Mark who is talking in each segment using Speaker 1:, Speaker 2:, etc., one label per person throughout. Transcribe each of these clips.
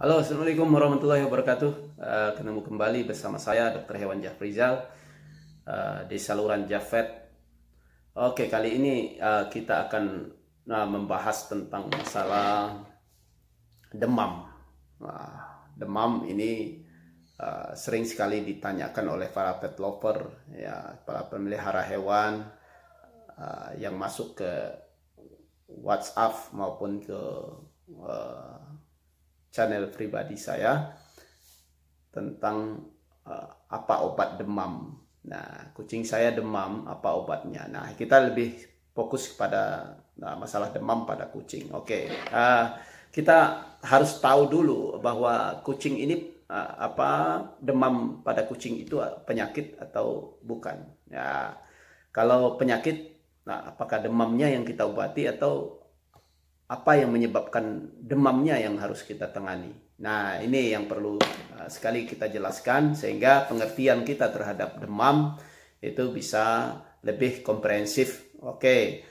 Speaker 1: Halo, Assalamualaikum warahmatullahi wabarakatuh. Ketemu kembali bersama saya Dr. Hewan Jafrizal di saluran Jafet. Oke, kali ini kita akan membahas tentang masalah demam. Demam ini sering sekali ditanyakan oleh para pet lover, ya, para pemelihara hewan yang masuk ke WhatsApp maupun ke channel pribadi saya tentang apa obat demam. Nah, kucing saya demam, apa obatnya? Nah, kita lebih fokus kepada masalah demam pada kucing. Oke, kita harus tahu dulu bahwa kucing ini demam pada kucing itu penyakit atau bukan. Ya, kalau penyakit, apakah demamnya yang kita obati atau apa yang menyebabkan demamnya yang harus kita tangani. Nah, ini yang perlu sekali kita jelaskan sehingga pengertian kita terhadap demam itu bisa lebih komprehensif. Oke.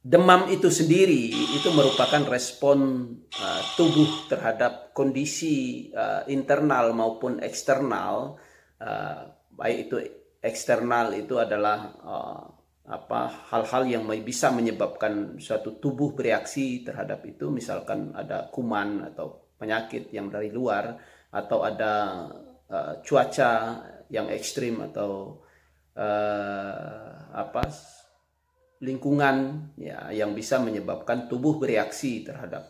Speaker 1: Demam itu sendiri itu merupakan respon tubuh terhadap kondisi internal maupun eksternal. Baik itu eksternal itu adalah hal-hal yang bisa menyebabkan suatu tubuh bereaksi terhadap itu, misalkan ada kuman atau penyakit yang dari luar, atau ada cuaca yang ekstrim, atau lingkungan ya yang bisa menyebabkan tubuh bereaksi terhadap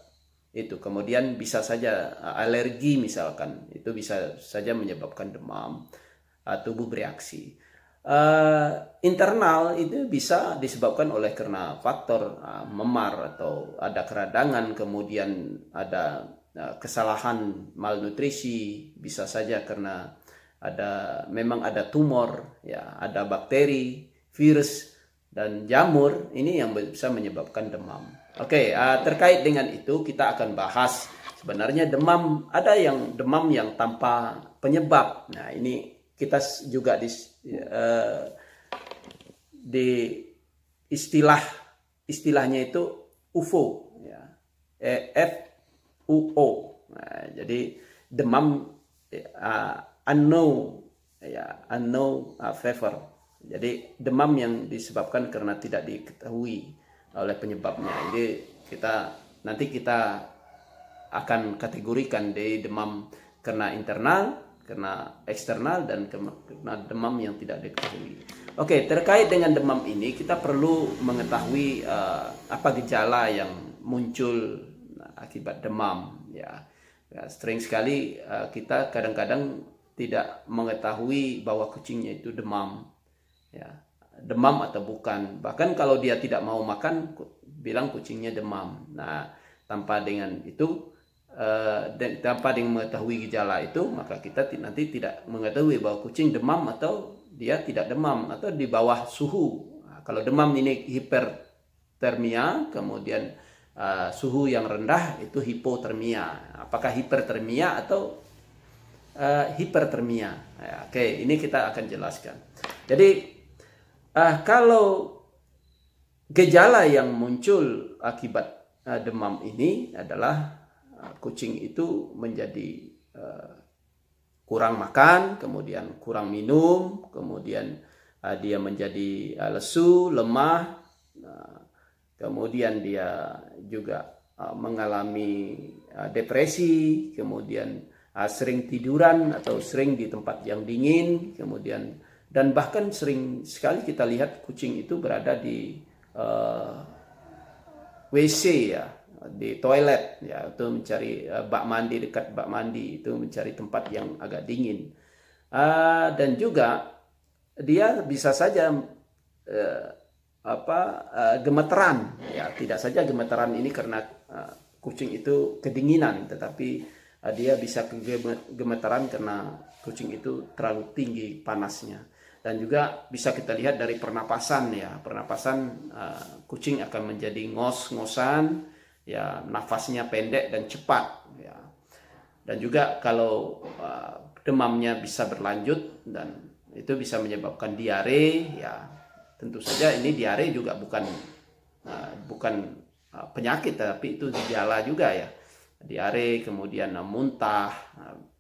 Speaker 1: itu. Kemudian bisa saja alergi misalkan, itu bisa saja menyebabkan demam, tubuh bereaksi. Internal itu bisa disebabkan oleh karena faktor memar atau ada keradangan, kemudian ada kesalahan malnutrisi, bisa saja karena memang ada tumor, ya, ada bakteri, virus dan jamur, ini yang bisa menyebabkan demam. Oke, terkait dengan itu kita akan bahas sebenarnya demam, ada yang demam yang tanpa penyebab. Nah, ini kita juga di istilahnya itu UFO, ya, FUO. Nah, jadi demam unknown fever. Jadi demam yang disebabkan karena tidak diketahui oleh penyebabnya. Jadi nanti kita akan kategorikan di demam karena internal, karena eksternal, dan karena demam yang tidak diketahui. Oke, terkait dengan demam ini kita perlu mengetahui apa gejala yang muncul akibat demam. Ya, sering sekali kita kadang-kadang tidak mengetahui bahwa kucingnya itu demam. Ya, demam atau bukan. Bahkan kalau dia tidak mau makan, bilang kucingnya demam. Nah, tanpa dengan mengetahui gejala itu, maka kita nanti tidak mengetahui bahwa kucing demam atau dia tidak demam, atau di bawah suhu. Nah, kalau demam ini hipertermia, kemudian suhu yang rendah itu hipotermia. Apakah hipertermia atau hipertermia? Ya, oke, ini kita akan jelaskan. Jadi kalau gejala yang muncul akibat demam ini adalah kucing itu menjadi kurang makan, kemudian kurang minum, kemudian dia menjadi lesu, lemah, kemudian dia juga mengalami depresi, kemudian sering tiduran atau sering di tempat yang dingin, kemudian dan bahkan sering sekali kita lihat kucing itu berada di WC, ya, di toilet, ya, itu mencari bak mandi, dekat bak mandi itu mencari tempat yang agak dingin. Dan juga dia bisa saja gemeteran, ya, tidak saja gemeteran ini karena kucing itu kedinginan, tetapi dia bisa gemeteran karena kucing itu terlalu tinggi panasnya. Dan juga bisa kita lihat dari pernapasan, ya, pernapasan kucing akan menjadi ngos-ngosan, ya, nafasnya pendek dan cepat, ya. Dan juga kalau demamnya bisa berlanjut dan itu bisa menyebabkan diare, ya, tentu saja ini diare juga bukan penyakit, tapi itu gejala juga, ya. diare, kemudian muntah,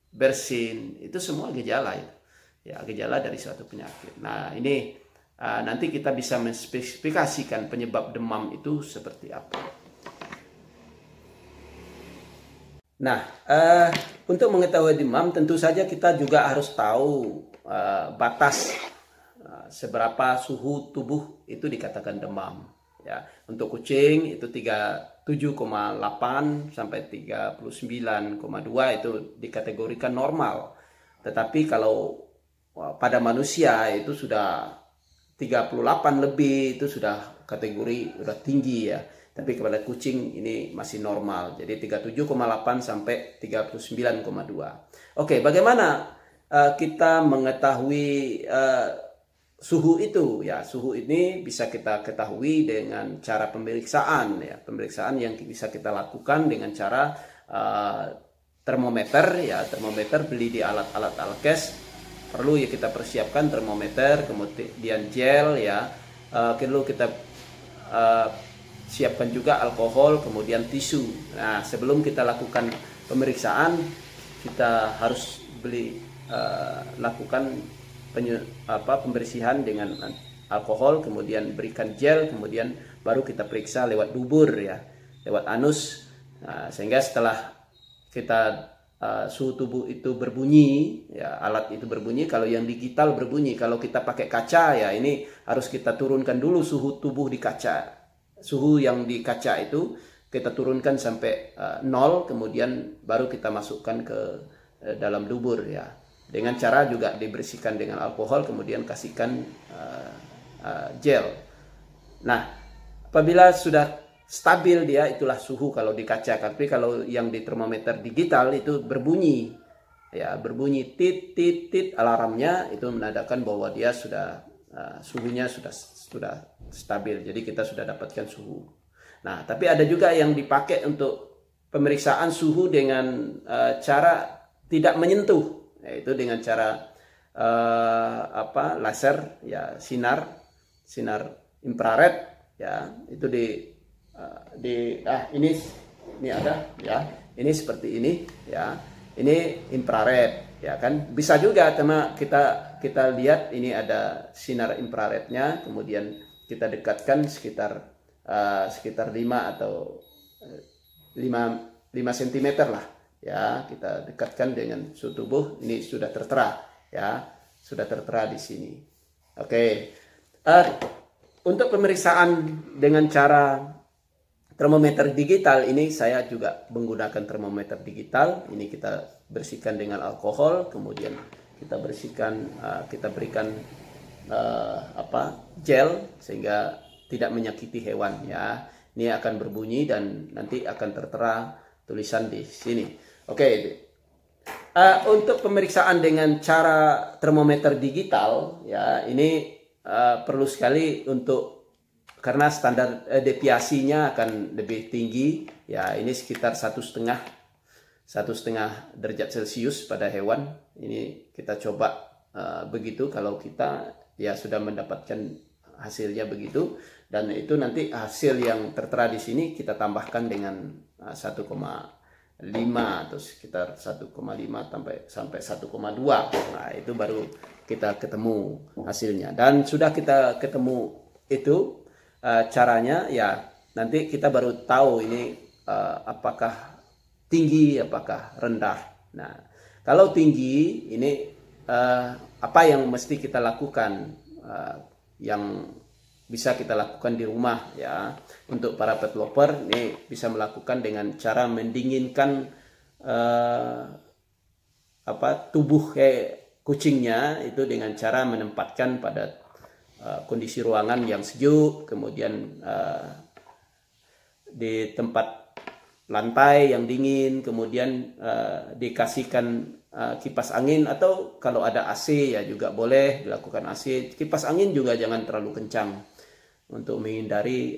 Speaker 1: bersin, itu semua gejala itu. Ya, gejala dari suatu penyakit. Nah, ini nanti kita bisa menspesifikasikan penyebab demam itu seperti apa. Nah, untuk mengetahui demam tentu saja kita juga harus tahu batas seberapa suhu tubuh itu dikatakan demam. Ya, untuk kucing itu 37,8 sampai 39,2 itu dikategorikan normal. Tetapi kalau pada manusia itu sudah 38 lebih, itu sudah kategori sudah tinggi ya. Tapi kepada kucing ini masih normal. Jadi 37,8 sampai 39,2. Oke, bagaimana kita mengetahui suhu itu? Ya, suhu ini bisa kita ketahui dengan cara pemeriksaan ya. Pemeriksaan yang bisa kita lakukan dengan cara termometer ya. Termometer beli di alat-alat alkes. Perlu ya kita persiapkan termometer, kemudian gel ya. Perlu kita siapkan juga alkohol, kemudian tisu. Nah, sebelum kita lakukan pemeriksaan, kita harus lakukan pembersihan dengan alkohol, kemudian berikan gel, kemudian baru kita periksa lewat dubur ya, lewat anus. Nah, sehingga setelah kita suhu tubuh itu berbunyi, ya alat itu berbunyi. Kalau yang digital berbunyi, kalau kita pakai kaca ya ini harus kita turunkan dulu suhu tubuh di kaca. Suhu yang di kaca itu kita turunkan sampai 0, kemudian baru kita masukkan ke dalam dubur ya. Dengan cara juga dibersihkan dengan alkohol, kemudian kasihkan gel. Nah, apabila sudah stabil dia, itulah suhu kalau di kaca. Tapi kalau yang di termometer digital itu berbunyi ya, berbunyi tit tit tit, alarmnya itu menandakan bahwa dia sudah suhunya sudah stabil. Jadi kita sudah dapatkan suhu. Nah, tapi ada juga yang dipakai untuk pemeriksaan suhu dengan cara tidak menyentuh, yaitu dengan cara laser ya, sinar infrared ya. Itu ini ada ya, ini seperti ini ya, ini infrared ya kan. Bisa juga teman kita lihat ini ada sinar infrarednya, kemudian kita dekatkan sekitar 5 atau 5 cm lah ya, kita dekatkan dengan suhu tubuh. Ini sudah tertera ya, sudah tertera di sini. Oke. Untuk pemeriksaan dengan cara termometer digital ini, saya juga menggunakan termometer digital. Ini kita bersihkan dengan alkohol, kemudian kita berikan gel sehingga tidak menyakiti hewan ya. Ini akan berbunyi dan nanti akan tertera tulisan di sini. Oke. Untuk pemeriksaan dengan cara termometer digital ya, ini perlu sekali karena standar deviasinya akan lebih tinggi ya. Ini sekitar 1,5 derajat Celcius pada hewan. Ini kita coba begitu. Kalau kita ya sudah mendapatkan hasilnya begitu, dan itu nanti hasil yang tertera di sini kita tambahkan dengan 1,5 atau sekitar 1,5 sampai 1,2. Nah, itu baru kita ketemu hasilnya. Dan sudah kita ketemu itu caranya ya, nanti kita baru tahu ini apakah tinggi, apakah rendah. Nah, kalau tinggi ini apa yang mesti kita lakukan, yang bisa kita lakukan di rumah ya. Untuk para pet lover ini bisa melakukan dengan cara mendinginkan tubuh kucingnya itu dengan cara menempatkan pada kondisi ruangan yang sejuk, kemudian di tempat lantai yang dingin, kemudian dikasihkan kipas angin, atau kalau ada AC ya juga boleh dilakukan AC. Kipas angin juga jangan terlalu kencang untuk menghindari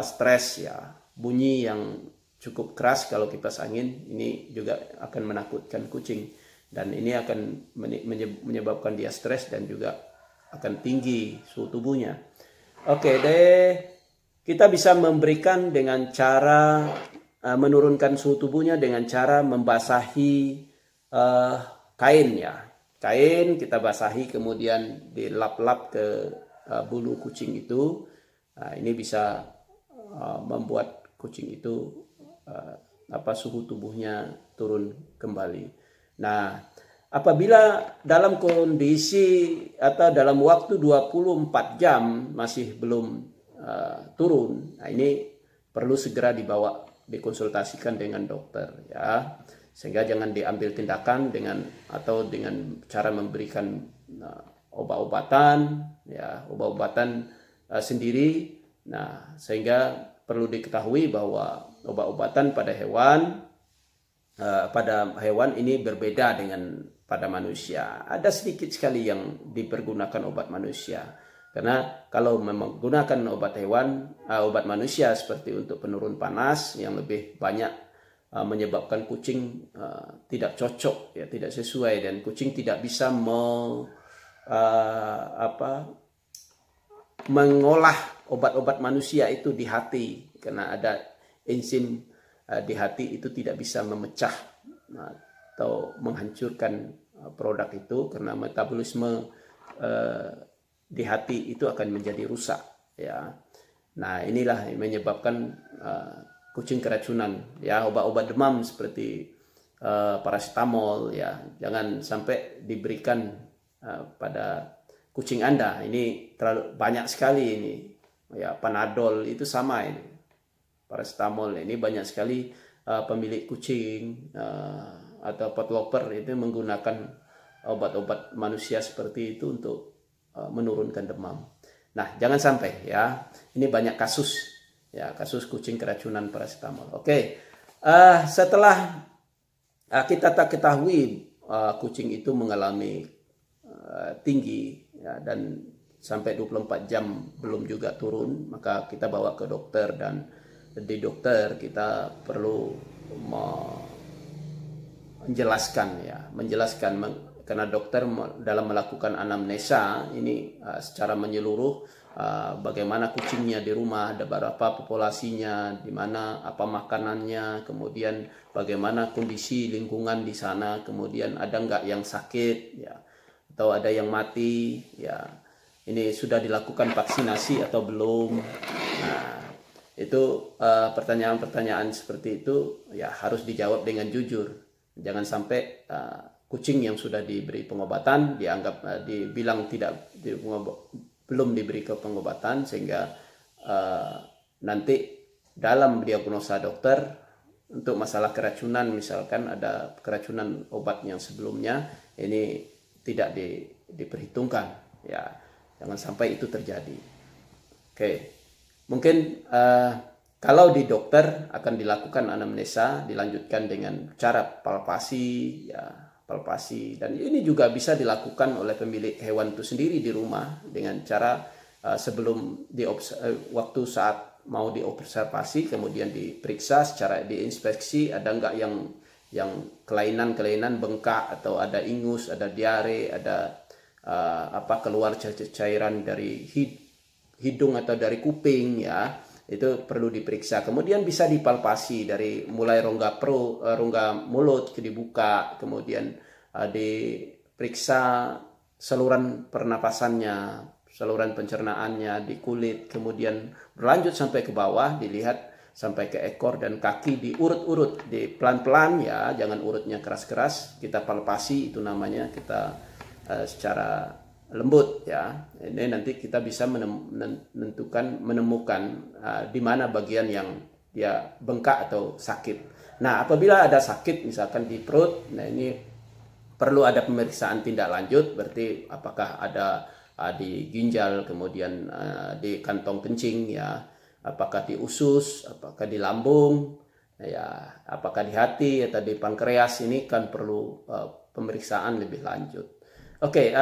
Speaker 1: stres ya. Bunyi yang cukup keras kalau kipas angin ini juga akan menakutkan kucing, dan ini akan menyebabkan dia stres dan juga akan tinggi suhu tubuhnya. Oke deh, kita bisa memberikan dengan cara menurunkan suhu tubuhnya dengan cara membasahi kain ya. Kain kita basahi kemudian dilap-lap ke bulu kucing itu. Ini bisa membuat kucing itu suhu tubuhnya turun kembali. Nah, apabila dalam kondisi atau dalam waktu 24 jam masih belum turun, nah ini perlu segera dikonsultasikan dengan dokter ya. Sehingga jangan diambil tindakan dengan cara memberikan obat-obatan ya, obat-obatan sendiri. Nah, sehingga perlu diketahui bahwa obat-obatan pada hewan ini berbeda dengan pada manusia. Ada sedikit sekali yang dipergunakan obat manusia. Karena kalau menggunakan obat manusia seperti untuk penurun panas yang lebih banyak menyebabkan kucing tidak cocok ya, tidak sesuai, dan kucing tidak bisa mengolah obat-obat manusia itu di hati, karena ada enzim di hati itu tidak bisa memecah atau menghancurkan produk itu, karena metabolisme di hati itu akan menjadi rusak ya. Nah, inilah yang menyebabkan kucing keracunan ya. Obat-obat demam seperti paracetamol ya, jangan sampai diberikan pada kucing Anda. Ini terlalu banyak sekali ini ya. Panadol itu sama ini, paracetamol ini banyak sekali pemilik kucing atau pet lover itu menggunakan obat-obat manusia seperti itu untuk menurunkan demam. Nah, jangan sampai ya. Ini banyak kasus ya, kasus kucing keracunan paracetamol. Oke. Setelah kita tak ketahui kucing itu mengalami tinggi ya, dan sampai 24 jam belum juga turun, maka kita bawa ke dokter, dan di dokter kita perlu menjelaskan karena dokter dalam melakukan anamnesa ini secara menyeluruh bagaimana kucingnya di rumah, ada berapa populasinya, di mana apa makanannya, kemudian bagaimana kondisi lingkungan di sana, kemudian ada nggak yang sakit ya, atau ada yang mati ya, ini sudah dilakukan vaksinasi atau belum. Nah, itu pertanyaan-pertanyaan seperti itu ya harus dijawab dengan jujur. Jangan sampai kucing yang sudah diberi pengobatan dianggap dibilang belum diberi pengobatan, sehingga nanti dalam diagnosa dokter untuk masalah keracunan, misalkan ada keracunan obat yang sebelumnya, ini tidak diperhitungkan ya. Jangan sampai itu terjadi. Oke. Mungkin kalau di dokter akan dilakukan anamnesa, dilanjutkan dengan cara palpasi ya, dan ini juga bisa dilakukan oleh pemilik hewan itu sendiri di rumah dengan cara sebelum waktu saat mau diobservasi, kemudian diperiksa secara diinspeksi ada enggak yang kelainan bengkak, atau ada ingus, ada diare, ada keluar cairan dari hidung atau dari kuping ya, itu perlu diperiksa. Kemudian bisa dipalpasi dari mulai rongga mulut dibuka, kemudian diperiksa saluran pernapasannya, saluran pencernaannya di kulit, kemudian berlanjut sampai ke bawah, dilihat sampai ke ekor dan kaki, diurut-urut, pelan-pelan ya, jangan urutnya keras-keras, kita palpasi, itu namanya kita secara lembut ya. Ini nanti kita bisa menemukan di mana bagian yang dia bengkak atau sakit. Nah, apabila ada sakit misalkan di perut, nah ini perlu ada pemeriksaan tindak lanjut, berarti apakah ada di ginjal, kemudian di kantong kencing ya, apakah di usus, apakah di lambung ya, apakah di hati atau di pankreas, ini kan perlu pemeriksaan lebih lanjut. Oke,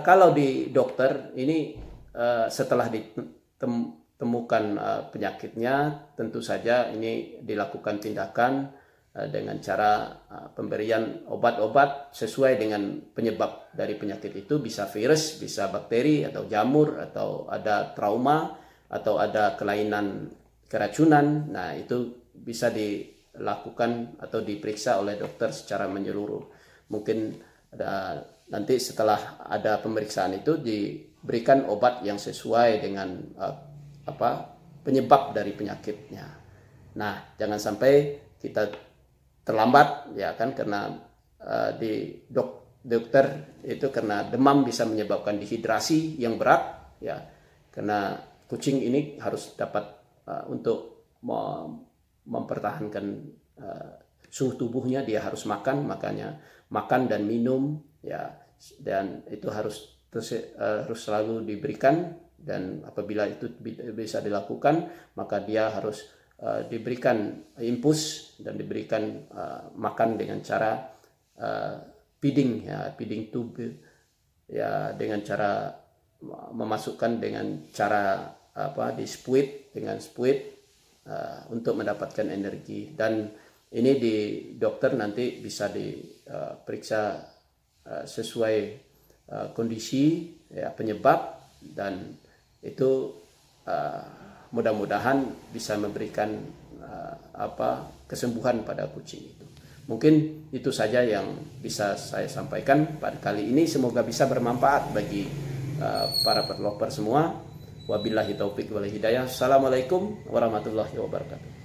Speaker 1: kalau di dokter ini setelah ditemukan penyakitnya, tentu saja ini dilakukan tindakan dengan cara pemberian obat-obat sesuai dengan penyebab dari penyakit itu, bisa virus, bisa bakteri atau jamur, atau ada trauma, atau ada kelainan keracunan. Nah, itu bisa dilakukan atau diperiksa oleh dokter secara menyeluruh. Mungkin nanti setelah ada pemeriksaan itu diberikan obat yang sesuai dengan penyebab dari penyakitnya. Nah, jangan sampai kita terlambat ya kan, karena di dokter itu karena demam bisa menyebabkan dehidrasi yang berat ya. Karena kucing ini harus dapat untuk mempertahankan suhu tubuhnya, dia harus makan, makanya makan dan minum ya, dan itu harus selalu diberikan, dan apabila itu bisa dilakukan maka dia harus diberikan infus dan diberikan makan dengan cara feeding ya, feeding tube ya, dengan cara memasukkan dengan cara di spuit, dengan spuit untuk mendapatkan energi. Dan ini di dokter nanti bisa diperiksa sesuai kondisi ya, penyebab, dan itu mudah-mudahan bisa memberikan kesembuhan pada kucing itu. Mungkin itu saja yang bisa saya sampaikan pada kali ini. Semoga bisa bermanfaat bagi para pet lover semua. Wabillahi taufik wal hidayah. Assalamualaikum warahmatullahi wabarakatuh.